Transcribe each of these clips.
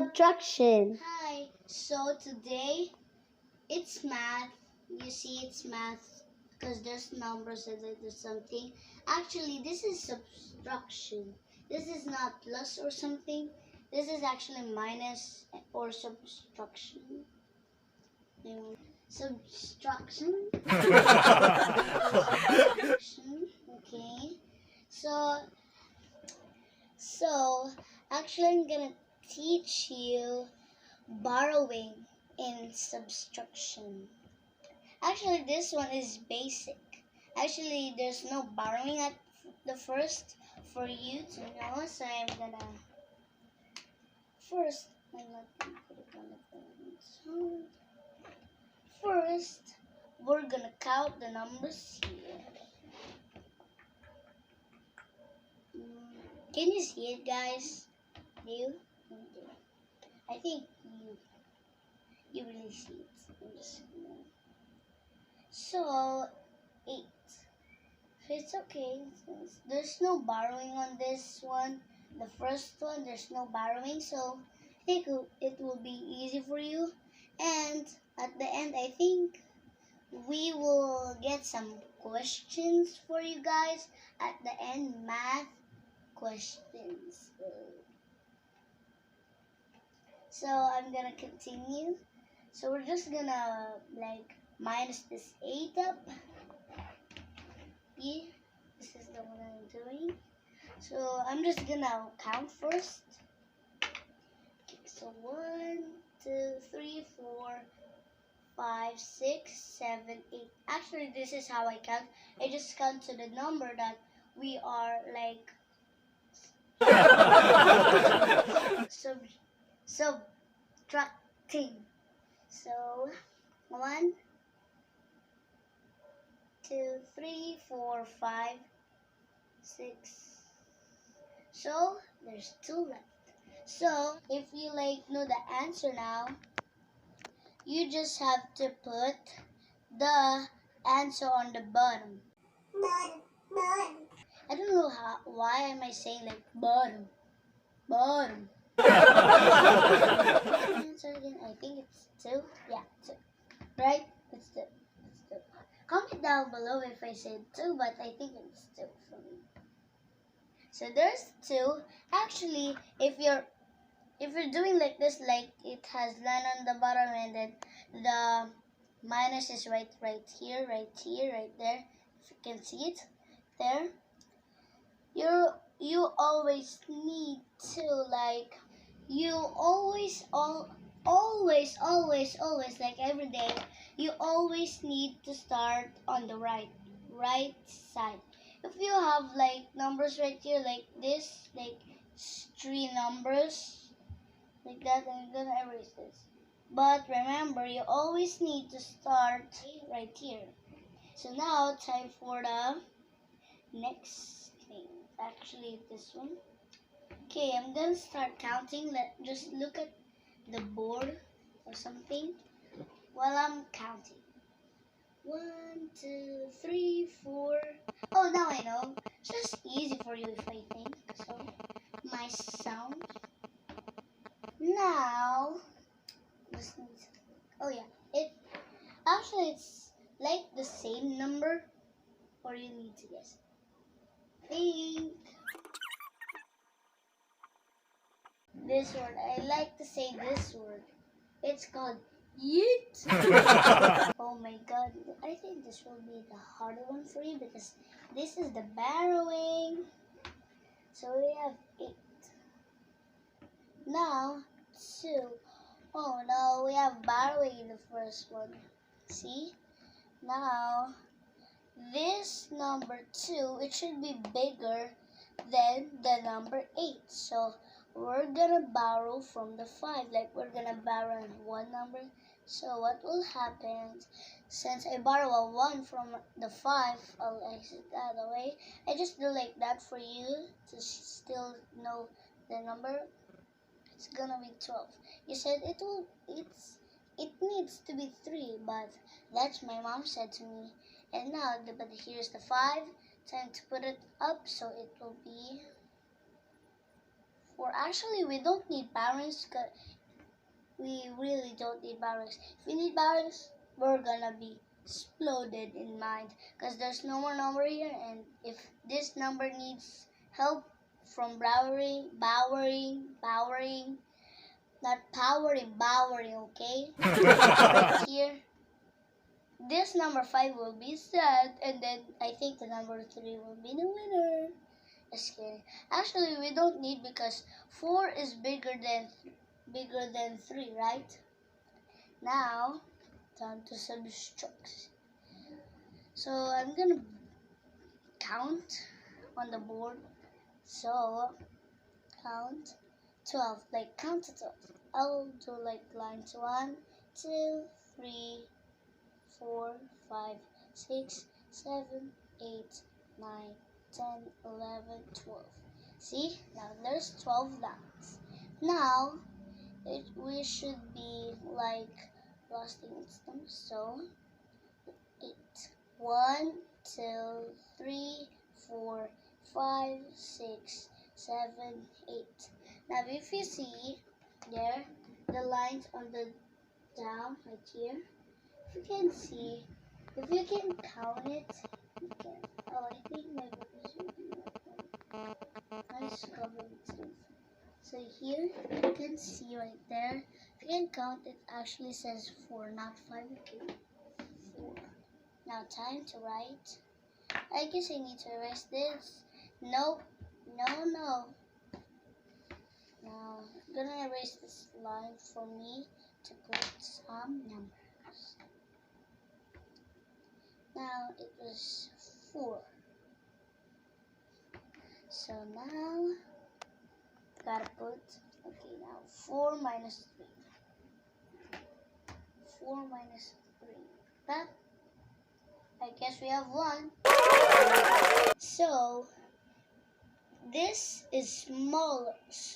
Subtraction. Hi, so today it's math. You see, it's math because there's numbers and there's something. Actually, this is subtraction. This is not plus or something. This is actually minus or subtraction. Subtraction. Subtraction. Okay. So actually, I'm gonna teach you borrowing in subtraction. Actually, this one is basic. Actually, there's no borrowing at the first for you to know. So I'm gonna first. I'm not gonna put it on the phone. So first, we're gonna count the numbers here. Can you see it, guys? Do you? I think you really see it. I'm just gonna... So 8. So it's okay. There's no borrowing on this one. The first one, there's no borrowing. So I think it will be easy for you. And at the end, I think we will get some questions for you guys. At the end, math questions. So I'm gonna continue. So we're just gonna like minus this 8 up. Yeah, this is the one I'm doing. So I'm just gonna count first. Okay, so 1, 2, 3, 4, 5, 6, 7, 8. Actually, this is how I count. I just count to the number that we are like subtracting. So 1, 2, 3, 4, 5, 6. So there's 2 left. So if you like know the answer now, you just have to put the answer on the bottom. I don't know why am I saying like bottom. Answer again. I think it's 2. Yeah, 2. Right? It's 2. It's 2. Comment down below if I said 2, but I think it's 2 for me. So there's 2. Actually, if you're doing like this, like it has line on the bottom and then the minus is right here, right there. If you can see it there, you always need to like always like every day you always need to start on the right side. If you have like numbers right here like this, like 3 numbers like that, I'm gonna erase this. But remember, you always need to start right here. So now time for the next thing. Actually, this one. Okay, I'm gonna start counting. Just look at the board or something while I'm counting. 1, 2, 3, 4. Oh, now I know. It's just easy for you if I think so. My sound. Now, just need to, oh yeah, it's like the same number, or you need to guess. Think this word. I like to say this word. It's called yeet. Oh my god, I think this will be the harder one for you because this is the borrowing. So we have 8. Now 2. Oh no, we have borrowing in the first one. See? Now, this number 2, it should be bigger than the number 8. So, we're gonna borrow from the 5. Like, we're gonna borrow one number. So, what will happen, since I borrow a 1 from the 5, I'll exit that away. I just do like that for you to still know the number. It's gonna be 12. You said it needs to be 3, but that's my mom said to me. And now, but here's the 5. Time to put it up, so it will be Or actually, we don't need barons. We really don't need barons. If we need barons, we're gonna be exploded in mind because there's no more number here, and if this number needs help from bowering, not bowering, okay? Right here, this number 5 will be sad, and then I think the number 3 will be the winner. Just kidding. Actually, we don't need because 4 is bigger than 3, right? Now, time to subtract. So I'm gonna count on the board. So count 12, like count to 12. I'll do like lines 1, 2, 3, 4, 5, 6, 7, 8, 9, 10, 11, 12. See? Now there's 12 lines. Now we should be like lost in its numbers. So 8. 1, 2, 3, 4, 5, 6, 7, 8. Now if you see there, the lines on the down right here, if you can see, if you can count it, you can. Oh, I think my book should be nice covered with stuff. So here, you can see right there, if you can count, it actually says 4, not 5, okay? 4. Now time to write. I guess I need to erase this. Nope. No. Now, I'm gonna erase this line for me to put some numbers. Now, it was 4. So now, gotta put, okay, now 4 minus 3. 4 minus 3. That, I guess we have 1. So, this is smaller.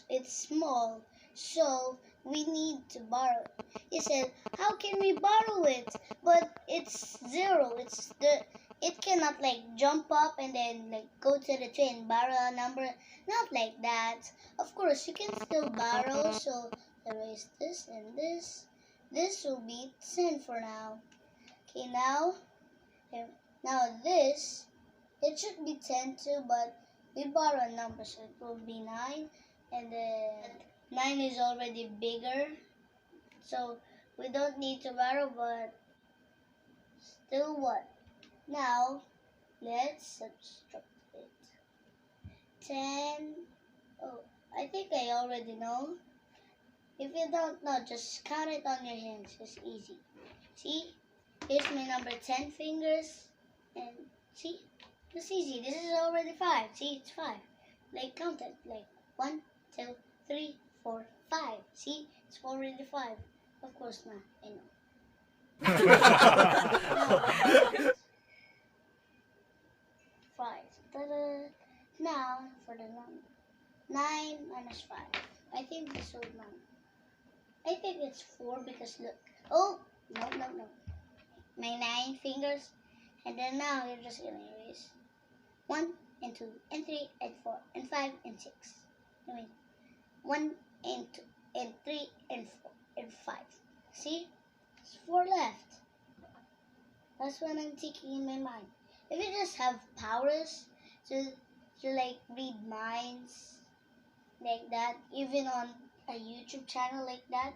It's small. So, we need to borrow. He said, how can we borrow it? But it's 0. It cannot like jump up and then like go to the tree and borrow a number. Not like that. Of course, you can still borrow. So, erase this and this. This will be 10 for now. Okay, now this, it should be 10 too, but we borrow a number, so it will be 9, and then 9 is already bigger, so we don't need to borrow, but still what? Now, let's subtract it. 10, oh, I think I already know. If you don't know, just count it on your hands, it's easy. See, here's my number 10 fingers, and see? It's easy. This is already 5. See, it's 5. Like, count it. Like, 1, 2, 3, 4, 5. See, it's already 5. Of course not. I know. 5. Ta-da. Now, for the number. 9 minus 5. I think this will be 9. I think it's 4 because look. Oh, no. My 9 fingers. And then now, you're just going to erase 1 and 2 and 3 and 4 and 5 and 6. I mean 1 and 2 and 3 and 4 and 5. See? There's 4 left. That's what I'm thinking in my mind. If you just have powers to like read minds like that, even on a YouTube channel like that,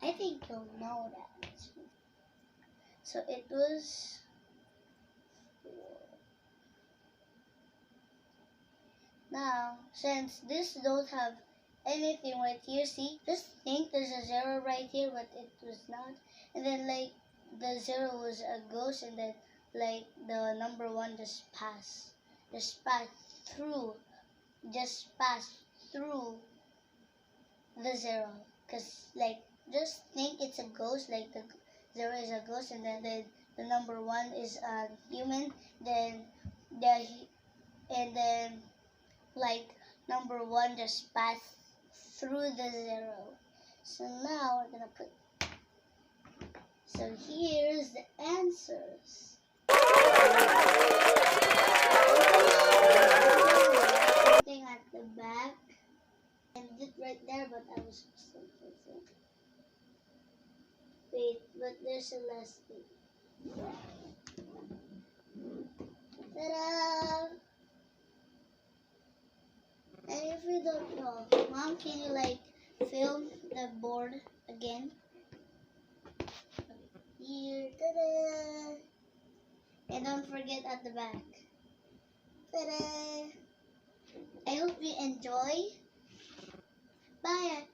I think you'll know that. So it was 4. Now, since this don't have anything right here, see, just think there's a 0 right here, but it was not. And then like the 0 was a ghost, and then like the number 1 just passed through the 0. Cause like just think it's a ghost, like the 0 is a ghost, and then the number 1 is a human. Then like number 1 just passed through the 0. So now we're gonna put. So here's the answers. Something at the back, and it right there, but I was supposed to fix it. Wait, but there's a last thing. Ta-da! And if you don't know, Mom, can you like film the board again? Here, ta-da! And don't forget at the back. Ta-da! I hope you enjoy. Bye!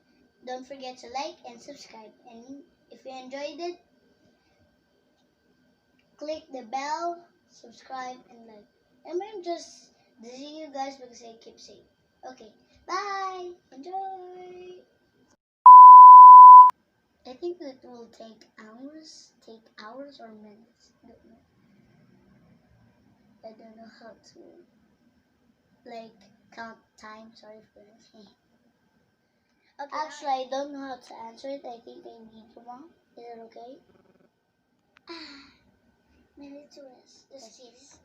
Don't forget to like and subscribe. And if you enjoyed it, click the bell, subscribe, and like. And I'm just dissing you guys because I keep saying. Okay, bye! Enjoy! I think it will take hours or minutes. I don't know how to like count time. Sorry for that. Okay, actually, I don't know how to answer it. I think I need you, Mom. Is it okay? Minute to rest. Just kiss.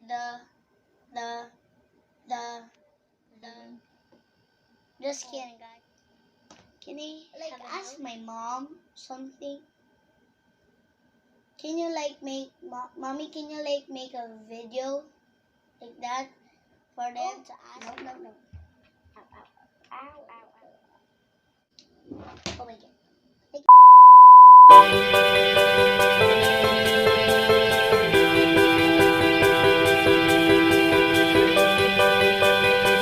The just kidding, guys. Can I like ask my mom something? Can you like make mommy? Can you like make a video like that for them to ask? No. Ow. Oh my God.